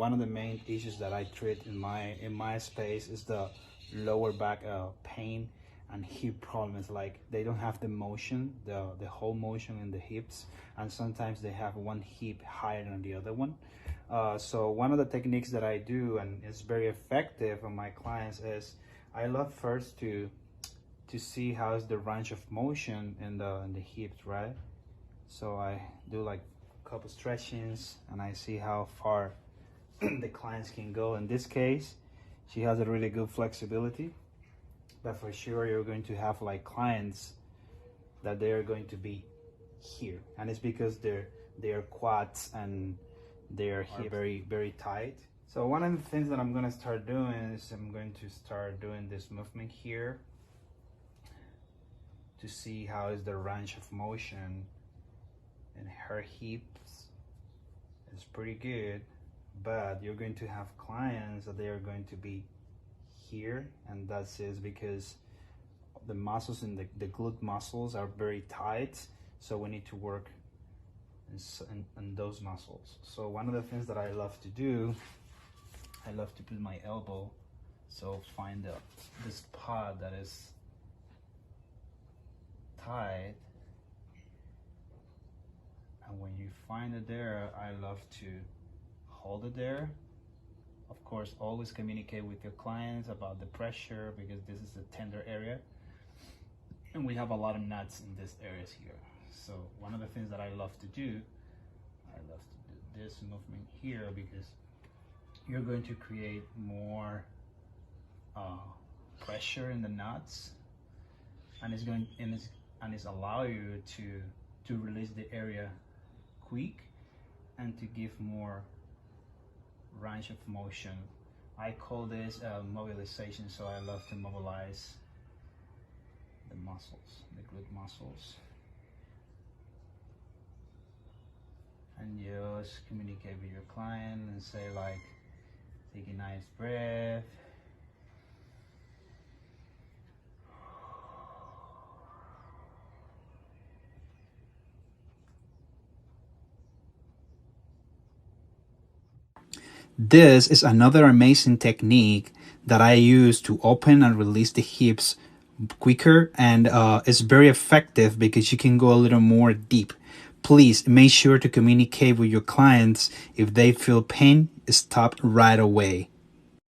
One of the main issues that I treat in my space is the lower back pain and hip problems. Like they don't have the motion, the whole motion in the hips, and sometimes they have one hip higher than the other one. So one of the techniques that I do, and it's very effective on my clients, is I love first to see how is the range of motion in the hips, right? So I do like a couple stretchings and I see how far the clients can go. In this case, she has a really good flexibility, but for sure you're going to have like clients that they are going to be here, and it's because their quads and their hips are very tight. So one of the things that I'm going to start doing is I'm going to start doing this movement here to see how is the range of motion in her hips. It's pretty good, but you're going to have clients that they are going to be here, and that's is because the muscles in the glute muscles are very tight, so we need to work in those muscles. So one of the things that I love to do, I love to put my elbow, so find the spot that is tight, and when you find it there, I love to hold it there. Of course, always communicate with your clients about the pressure, because this is a tender area and we have a lot of nuts in these areas here. So one of the things that I love to do this movement here, because you're going to create more pressure in the nuts, and it's allow you to release the area quick and to give more range of motion. I call this mobilization, so I love to mobilize the muscles, the glute muscles, and just communicate with your client and say like, take a nice breath. This is another amazing technique that I use to open and release the hips quicker, and it's very effective because you can go a little more deep. Please make sure to communicate with your clients. If they feel pain, stop right away.